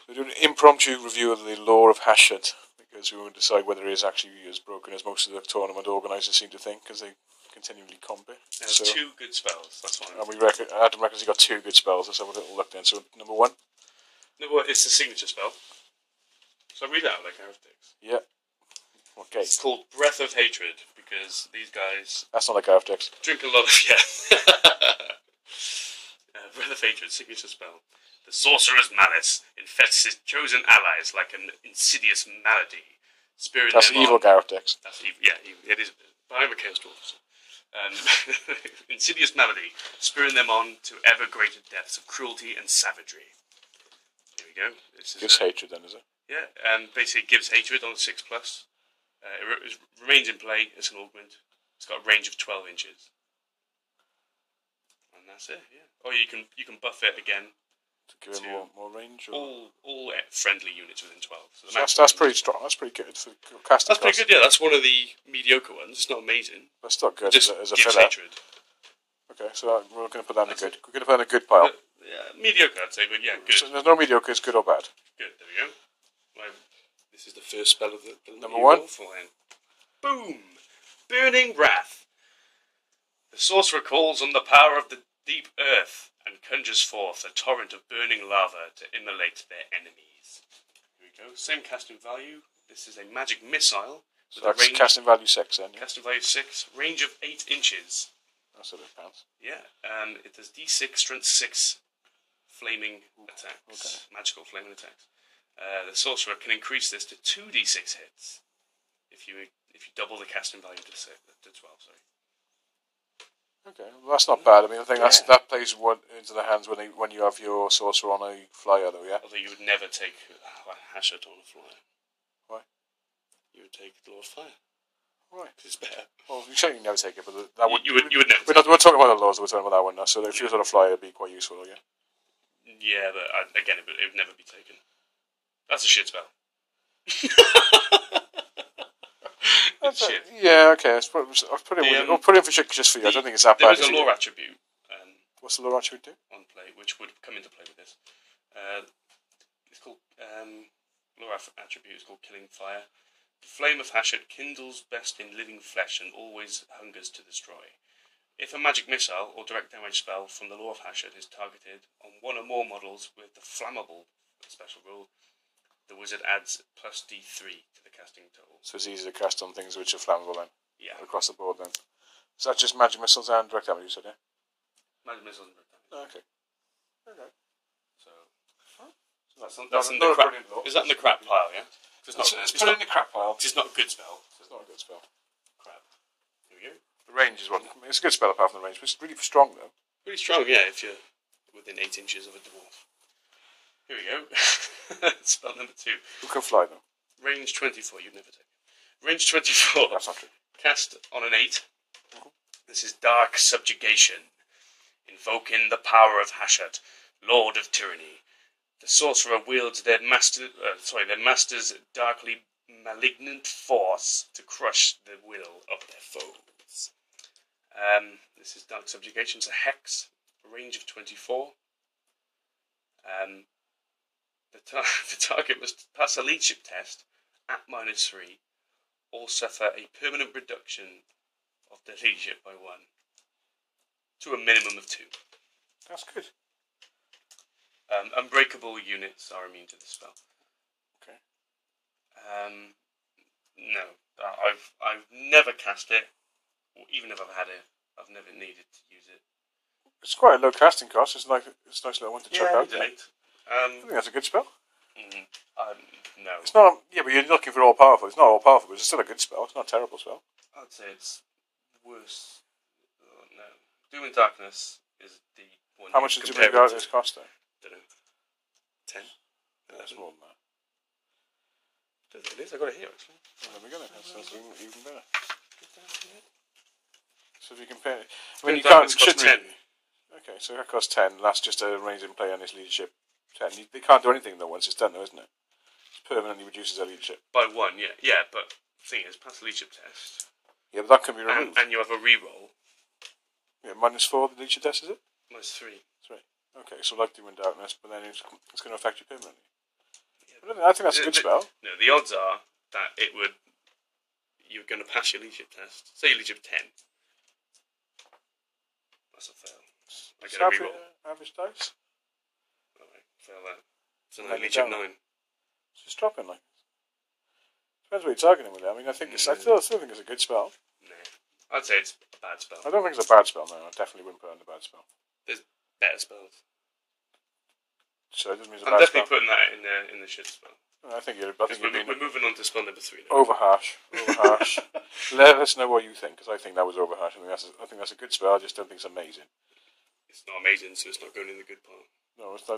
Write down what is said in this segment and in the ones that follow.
We're doing an impromptu review of the lore of Hashut, because we want to decide whether it is actually as broken as most of the tournament organisers seem to think, because they continually comp it. It has 2 good spells, that's fine. And Adam reckons he got 2 good spells. Let's have a little look then. So, number 1? Number 1 is the signature spell. So I read it out like Arithmetic. Yeah. Okay. It's called Breath of Hatred, because these guys... That's not like Arithmetic. Drink a lot of... yeah. Breath of Hatred, signature spell. The sorcerer's malice infects his chosen allies like an insidious malady. That's evil Garrett-Dex. That's evil, yeah, it is. But I'm a Chaos Dwarf. Insidious malady, spurring them on to ever greater depths of cruelty and savagery. Here we go. Gives hatred then, is it? Yeah, and basically gives hatred on 6+. It remains in play as an augment. It's got a range of 12 inches. And that's it, yeah. Or you can buff it again. To give him more range? Or? All friendly units within 12. So that's pretty strong. That's pretty good for casting. That's pretty good, yeah. That's one of the mediocre ones. It's not amazing. That's not good Just as a gives filler. hatred. Okay, so we're going to put that in the good. We're going to put that in a good pile. Yeah, mediocre, I'd say, but yeah, good. So there's no mediocre. It's good or bad. Good. There we go. Right. This is the first spell of the number 1. Boom! Burning Wrath. The sorcerer calls on the power of the deep earth and conjures forth a torrent of burning lava to immolate their enemies. Here we go. Same casting value. This is a magic missile. So that's casting value 6 then. Yeah? Casting value 6. Range of 8 inches. That's a bit pounds. Yeah. It does D6, strength 6 flaming attacks. Okay. Magical flaming attacks. The sorcerer can increase this to 2d6 hits if you double the casting value to 12. Sorry. Okay, well, that's not bad. I mean, I think that plays into the hands when you have your sorcerer on a flyer, though. Yeah. Although you would never take Hashut on a flyer. Why? You would take the Lord Fire. Right. Because it's better. Well, you certainly never take it, but that would you would never. We're talking about the laws. We're talking about that one now. So if you was on a flyer, it'd be quite useful, yeah. Yeah, but again, it would never be taken. That's a shit spell. It's shit. Yeah, okay. I'll put it for shit just for you. I don't think it's that bad. There is a lore attribute. What's the lore attribute do? On play, which would come into play with this. It's called lore attribute is called Killing Fire. The flame of Hashut kindles best in living flesh and always hungers to destroy. If a magic missile or direct damage spell from the lore of Hashut is targeted on one or more models with the flammable special rule, the wizard adds plus D3 to the casting total. So it's easy to cast on things which are flammable then? Yeah. Across the board then? Is that just magic missiles and direct damage, you said, yeah? Magic missiles and direct damage. Oh, okay. Okay. So that's in the crap. Is that in the crap pile, yeah? It's put it in the crap pile. It's not a good spell. It's not a good spell. Crap. Here we go. The range is one. I mean, it's a good spell apart from the range, but it's really strong though. Really strong, yeah, if you're within 8 inches of a dwarf. Here we go. Spell number 2. Who can fly though? Range 24, you'd never take it. Range 24. That's not true. Cast on an 8. This is Dark Subjugation. Invoking the power of Hashut, Lord of Tyranny. The sorcerer wields their master's darkly malignant force to crush the will of their foes. This is Dark Subjugation. It's a hex, a range of 24. The target must pass a leadership test at -3, or suffer a permanent reduction of their leadership by 1, to a minimum of 2. That's good. Unbreakable units are immune to the spell. Okay. No, I've never cast it, or even if I've had it, I've never needed to use it. It's quite a low casting cost. It's a nice little one to check out. Yeah, I think that's a good spell. No. It's not. Yeah, but you're looking for all powerful. It's not all powerful, but it's still a good spell. It's not a terrible spell. I'd say it's worse. Oh, no. Doom and Darkness is the one. How much does Doom and Darkness cost though? I don't know. 10? That's more than that. I don't think it is. I got it here actually. Well, there we go then. That's even better. So if you compare, I mean, you can't. Shouldn't 10. Okay, so that costs 10. That's just a range in play on his leadership 10. They can't do anything though once it's done, though, isn't it? It permanently reduces their leadership by 1. Yeah. But the thing is, pass the leadership test. Yeah, but that can be removed. And you have a reroll. Yeah, -4 the leadership test, is it? -3. 3. Okay, so like Doom and Darkness, but then it's going to affect you permanently. I think that's a good spell. No, the odds are that you're going to pass your leadership test. Say your leadership 10. That's a fail. I get a reroll. Average dice. Alright, fail that. So now leadership 9. It's just dropping like. Depends what you're targeting with it. I mean, I still think it's a good spell. Nah, I'd say it's a bad spell. I don't think it's a bad spell. No, I definitely wouldn't put it on a bad spell. There's better spells. So it doesn't mean it's a I'm bad definitely spell. putting that in the shit spell. I think we're moving on to spell number 3 now. Over harsh. Let us know what you think, because I think that was over harsh. I think that's a good spell. I just don't think it's amazing. It's not amazing, so it's not going in the good pile. No, it's not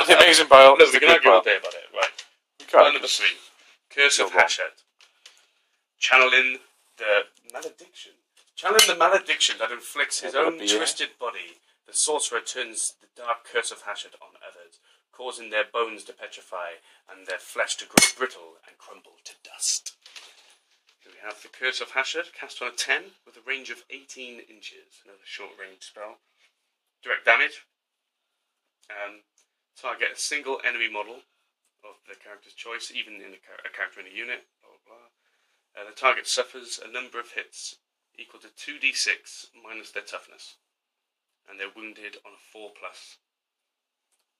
the amazing pile. No, we can argue all day about it. Right. Spell number 3. Curse of Hashut. Channeling the malediction. Channeling the malediction that inflicts his own twisted body, the sorcerer turns the dark curse of Hashut on others, causing their bones to petrify and their flesh to grow brittle and crumble to dust. Here we have the Curse of Hashut, cast on a 10 with a range of 18 inches. Another short range spell. Direct damage. Target a single enemy model of the character's choice, even in a character in a unit. Blah, blah, blah. The target suffers a number of hits equal to 2d6 minus their toughness, and they're wounded on a 4+.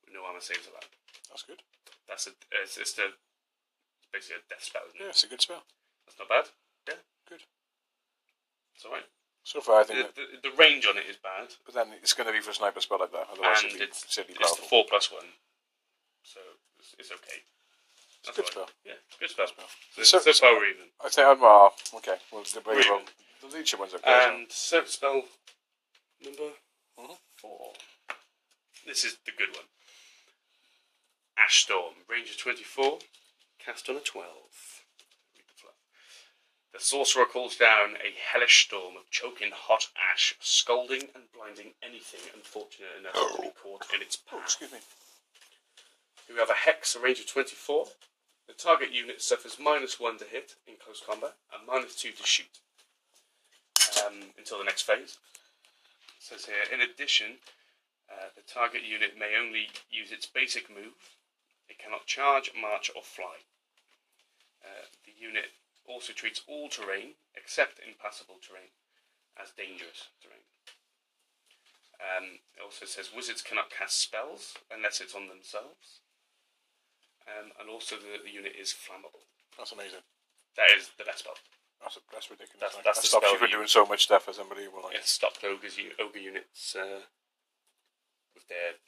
With no armor saves allowed. That's good. It's basically a death spell, isn't it? Yeah, it's a good spell. That's not bad. Yeah, good. It's alright. So far, I think the range on it is bad, but then it's going to be for a sniper spell like that. Otherwise, and it's silly the 4+1, so it's okay. It's a good spell. Yeah, good spell. So far we're even. I think okay. Well, the leadership one's okay. And so spell number 4. This is the good one. Ash Storm, range of 24, cast on a 12. The sorcerer calls down a hellish storm of choking hot ash, scalding and blinding anything unfortunate enough to be caught in its path. Excuse me. We have a hex, a range of 24. The target unit suffers -1 to hit in close combat and -2 to shoot until the next phase. It says here, in addition, the target unit may only use its basic move. It cannot charge, march, or fly. The unit also treats all terrain, except impassable terrain, as dangerous terrain. It also says wizards cannot cast spells unless it's on themselves. And also the unit is flammable. That's amazing. That is the best spell. That's ridiculous. That's the stops spell you from doing so much stuff as unbelievable. It stopped ogre units with their...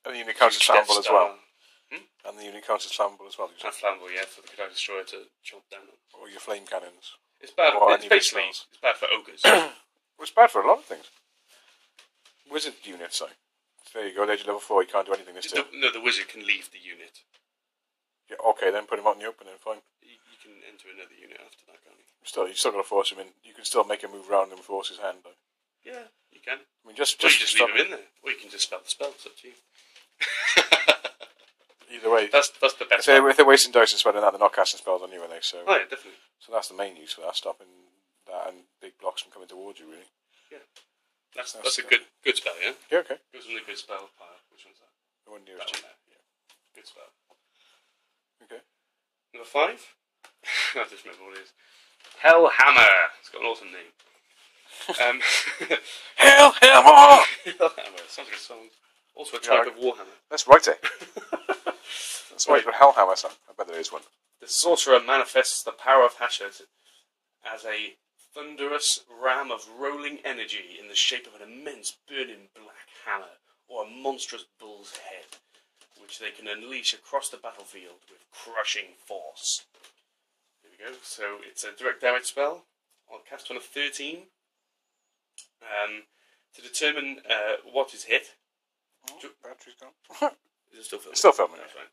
And the unit counts as flammable as well. And the unit counts as flammable as well. And flammable, yeah, for the Cadet Destroyer to chomp down on. Or your flame cannons. It's bad. It's bad for ogres. It's bad for a lot of things. Wizard units, so there you go. Age level 4, you can't do anything this turn. No, the wizard can leave the unit. Yeah, okay, then put him out in the open and fine. You can enter another unit after that, can't you? You still got to force him in. You can still make him move around and force his hand, though. Yeah, you can. I mean, just you just leave him in there, or you can just spell the spell. It's up to you. Either way, that's the best. If they're wasting dice and spelling that, they're not casting spells on you, are they? So, oh yeah, definitely. So that's the main use for that, stopping that and big blocks from coming towards you, really. Yeah, that's a good spell, yeah. Yeah, okay. Goes in the good spell pile. Which one's that? The one nearest you. Yeah, good spell. Okay. Number 5. I just remember what it is. Hellhammer. It's got an awesome name. Hellhammer. Hellhammer. Sounds like a song. Also a type of warhammer. Let's write it. Let's write for Hellhammer song. I bet there is one. The sorcerer manifests the power of Hashut as a thunderous ram of rolling energy in the shape of an immense burning black hammer or a monstrous bull's head, which they can unleash across the battlefield with crushing force. There we go. So it's a direct damage spell. I'll cast on a 13. To determine what is hit. Battery's gone. Is it still filming? It's still filming. That's fine.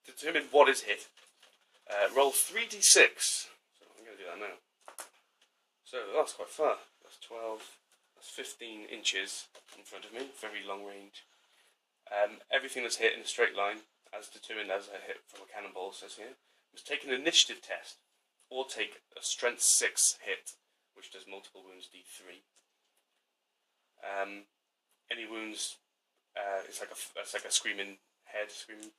To determine what is hit, roll 3d6. So I'm going to do that now. So that's quite far. That's 12. That's 15 inches in front of me. Very long range. Everything that's hit in a straight line, as determined as a hit from a cannonball, says here, must take an initiative test, or take a strength 6 hit, which does multiple wounds d3. Any wounds, it's like a screaming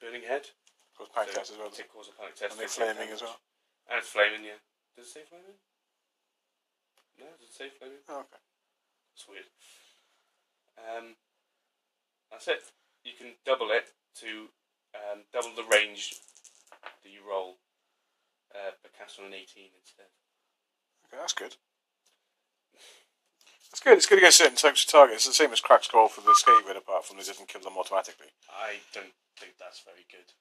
burning head. Cause panic test as well. It causes a panic test. And they're flaming as well. And it's flaming, yeah. Does it say flaming? No, does it say flaming? Oh, okay. That's weird. That's it. You can double it to double the range that you roll, but cast on an 18 instead. Okay, that's good. That's good. It's good against certain types of targets. It's the same as crack scroll for the skaven, apart from it doesn't kill them automatically. I don't think that's very good.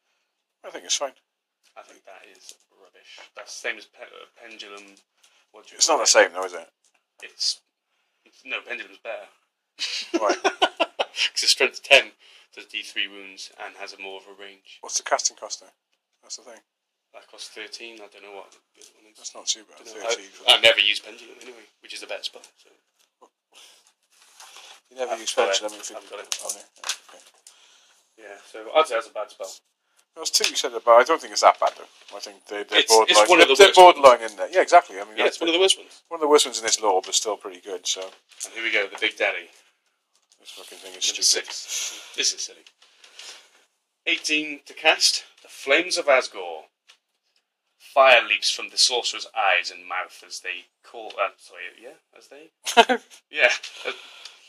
I think it's fine. I think that is rubbish. That's the same as pendulum. It's not the same, though, is it? It's no, pendulum's better. Why? Because it's strength 10, does D3 wounds, and has a more of a range. What's the casting cost there? That's the thing. That costs 13. I don't know what the other one is. That's not too bad. 13. I've never used pendulum anyway, which is the best spell. So. You never use pendulum. I've got it. Oh, yeah. Okay. Yeah, so I'd say that's a bad spell. There's two you said it, but I don't think it's that bad though. I think they're borderline. It's one of the they're worst borderline in there. Yeah, exactly. I mean, yeah, it's one of the worst ones. One of the worst ones in this lore, but still pretty good. So. And here we go, the Big Daddy. This fucking thing is Number stupid. 6. This is silly. 18 to cast. The Flames of Asgore. Fire leaps from the sorcerer's eyes and mouth as they call. As they. Yeah, that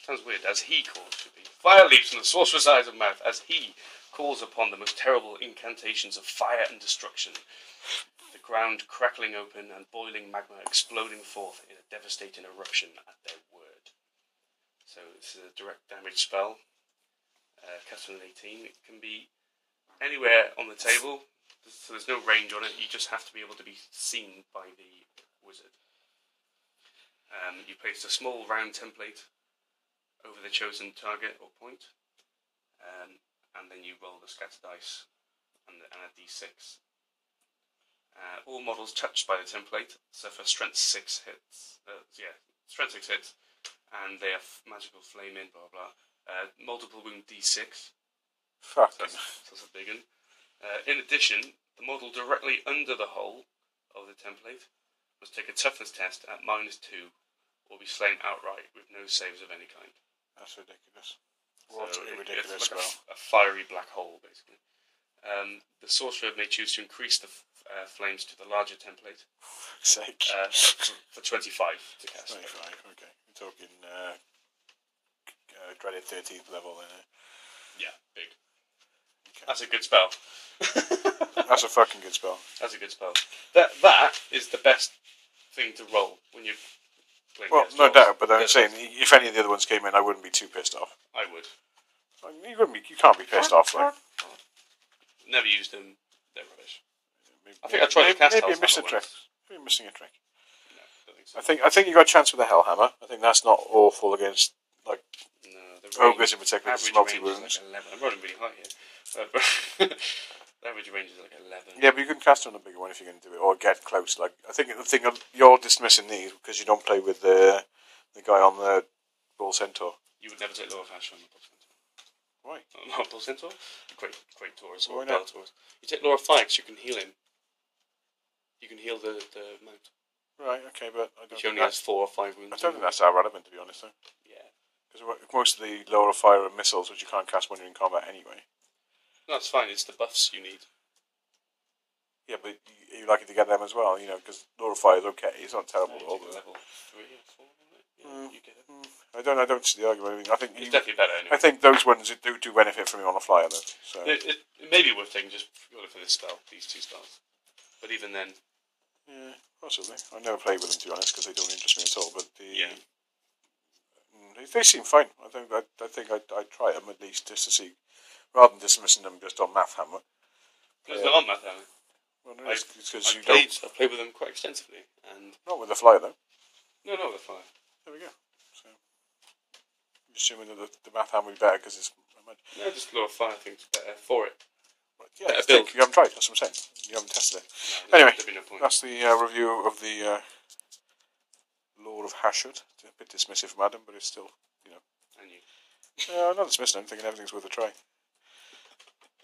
sounds weird. As he calls, should be. Fire leaps from the sorcerer's eyes and mouth as he calls upon the most terrible incantations of fire and destruction. The ground crackling open and boiling magma exploding forth in a devastating eruption at their word. So this is a direct damage spell. Cast on an 18. It can be anywhere on the table. So there's no range on it. You just have to be able to be seen by the wizard. You place a small round template over the chosen target or point, and then you roll the scatter dice and a d6. All models touched by the template suffer strength 6 hits. Strength 6 hits, and they have magical flame in, blah blah. Multiple wound d6. Fuck. So that's a big one. In addition, the model directly under the hole of the template must take a toughness test at -2 or be slain outright with no saves of any kind. That's ridiculous. What a ridiculous it's like spell. a fiery black hole, basically. The sorcerer may choose to increase the flames to the larger template For fuck's sake. for 25 to cast. 25, okay. We're talking dreaded 13th level then. Yeah, big. Okay. That's a good spell. That's a fucking good spell. That's a good spell. That is the best thing to roll when you're playing. Well, against no trolls. doubt, but I'm saying if any of the other ones came in, I wouldn't be too pissed off. I would. I mean, you can't be pissed off. Like, Never used them. They're rubbish. I think I tried to cast maybe you're Hellhammer missing a trick. once. Maybe you're missing a trick. No, I don't think so. I think you got a chance with the Hellhammer. I think that's not awful against like No, the ogres in particular. It's average multi range is wounds. like 11. I'm rolling really high here. The average range is like 11. Yeah, but you can cast on a bigger one if you're going to do it, or get close. Like I think the thing you're dismissing these because you don't play with the guy on the Bull Centaur. You would never take Laura Fash on the Bull Centaur. Why? Not Bull Centaur? Great Taurus or Why Bell not? Taurus. You take Laura Fikes, you can heal him. You can heal the mount. Right. Okay, but I don't. Which Think only has 4 or 5 wounds. I don't think that's that relevant, to be honest, though. Yeah. Because most of the lower fire are missiles, which you can't cast when you're in combat anyway. No, that's fine. It's the buffs you need. Yeah, but you likely to get them as well, because lower fire is okay. It's not terrible. No, level 3 or 4 on it. Yeah, you get it. I don't see the argument. I mean, I think It's definitely better anyway. I think those ones do benefit from you on a flyer, though. So It may be worth taking just purely for this spell, these 2 spells. But even then, yeah, possibly. I never played with them, to be honest, because they don't interest me at all. But they seem fine. I think I'd try them at least just to see, rather than dismissing them just on Math Hammer. there's not on Math Hammer. Well, no, it's because you I've played with them quite extensively, and not with the flyer though. no, not with fire. There we go. So I'm assuming that the Math Hammer would be better because it's. No, just Law of Fire, I think it's better for it. But yeah, Better build. you haven't tried. That's what I'm saying. You haven't tested it. No, Anyway, there'd be no point. that's the review of the Lord of Hashut. It's a bit dismissive from Adam, but it's still, And you. I'm not dismissing it. I'm thinking everything's worth a try.